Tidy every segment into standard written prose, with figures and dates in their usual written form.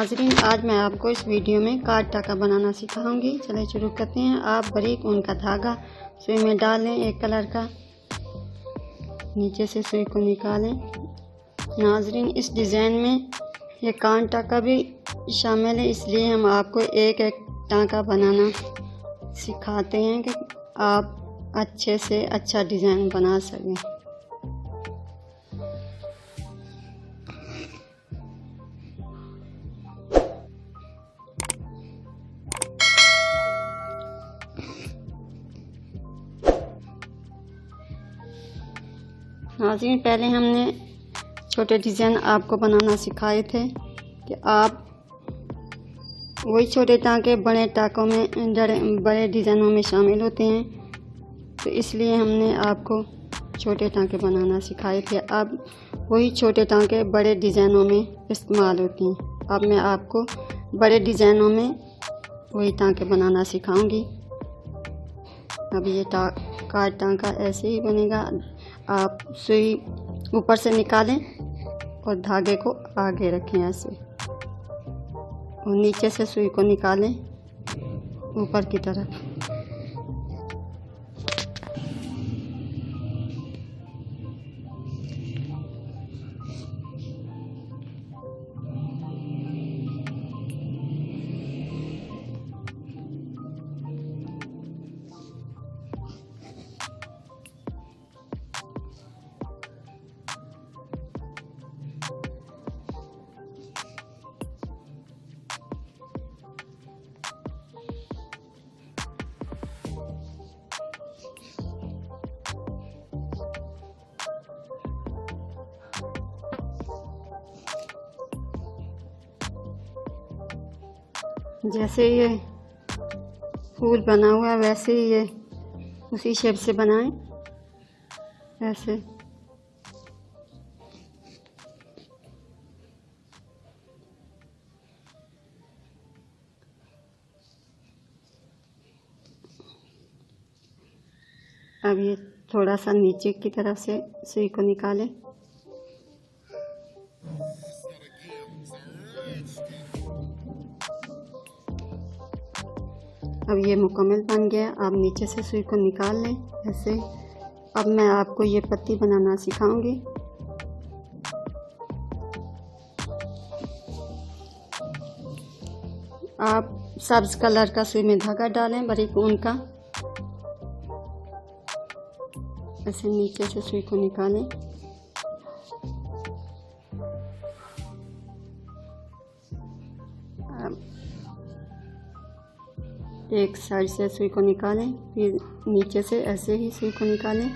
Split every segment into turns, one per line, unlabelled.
नाज़रीन, आज मैं आपको इस वीडियो में कार्ड टाका बनाना सिखाऊंगी। चलिए शुरू करते हैं। आप बारीक ऊन का धागा सुई में डाल लें, एक कलर का। नीचे से सुई को निकालें। नाज़रीन, इस डिज़ाइन में ये कार्ड टाका भी शामिल है, इसलिए हम आपको एक एक टाका बनाना सिखाते हैं कि आप अच्छे से अच्छा डिज़ाइन बना सकें। नाज़रीन, पहले हमने छोटे डिज़ाइन आपको बनाना सिखाए थे कि आप वही छोटे टाँके बड़े टाँकों में बड़े डिज़ाइनों में शामिल होते हैं, तो इसलिए हमने आपको छोटे टाँके बनाना सिखाए थे। अब वही छोटे टाँके बड़े डिज़ाइनों में इस्तेमाल होती हैं। अब मैं आपको बड़े डिज़ाइनों में वही टाँके बनाना सिखाऊंगी। अब ये कार्ड टाँका ऐसे ही बनेगा। आप सुई ऊपर से निकालें और धागे को आगे रखें ऐसे, और नीचे से सुई को निकालें ऊपर की तरफ। जैसे ये फूल बना हुआ है वैसे ही ये उसी शेप से बनाएं ऐसे। अब ये थोड़ा सा नीचे की तरफ से सुई को निकालें। अब ये मुकम्मल बन गया। आप नीचे से सुई को निकाल लें ऐसे। अब मैं आपको ये पत्ती बनाना सिखाऊंगी। आप सब्ज कलर का सुई में धागा डालें बारीक ऊन का, ऐसे नीचे से सुई को निकालें। एक साइड से सुई को निकालें, फिर नीचे से ऐसे ही सुई को निकालें।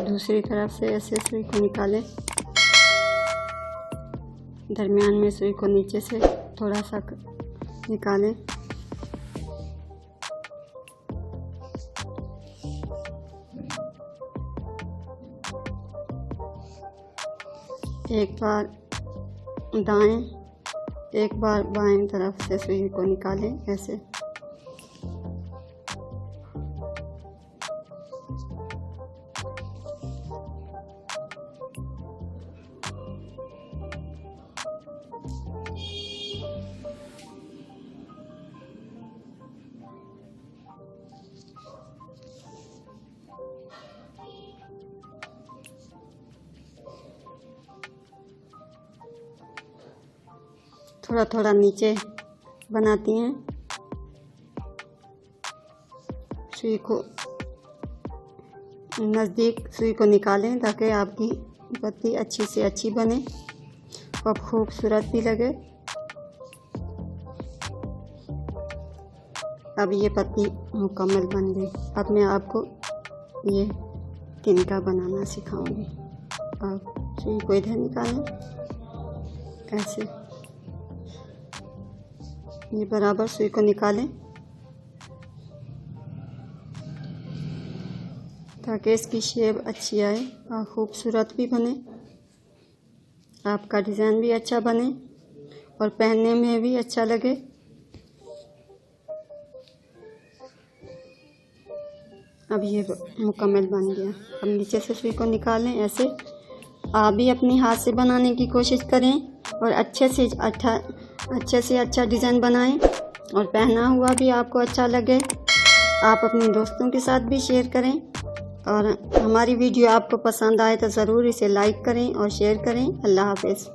दूसरी तरफ से ऐसे सुई को निकालें। दरमियान में सुई को नीचे से थोड़ा सा निकालें। एक बार दाएं, एक बार बाएं तरफ से सुई को निकालें ऐसे। थोड़ा थोड़ा नीचे बनाती हैं। सुई को नज़दीक सुई को निकालें ताकि आपकी पत्ती अच्छी से अच्छी बने और खूबसूरत भी लगे। अब ये पत्ती मुकम्मल बन गई। अब मैं आपको ये तिनका बनाना सिखाऊंगी। आप सुई को इधर निकालें ऐसे, ये बराबर सुई को निकालें ताकि इसकी शेप अच्छी आए और ख़ूबसूरत भी बने, आपका डिज़ाइन भी अच्छा बने और पहनने में भी अच्छा लगे। अब ये मुकम्मल बन गया। अब नीचे से सुई को निकालें। ऐसे आप भी अपने हाथ से बनाने की कोशिश करें और अच्छे से अच्छा डिज़ाइन बनाएं और पहना हुआ भी आपको अच्छा लगे। आप अपने दोस्तों के साथ भी शेयर करें और हमारी वीडियो आपको पसंद आए तो ज़रूर इसे लाइक करें और शेयर करें। अल्लाह हाफ़िज़।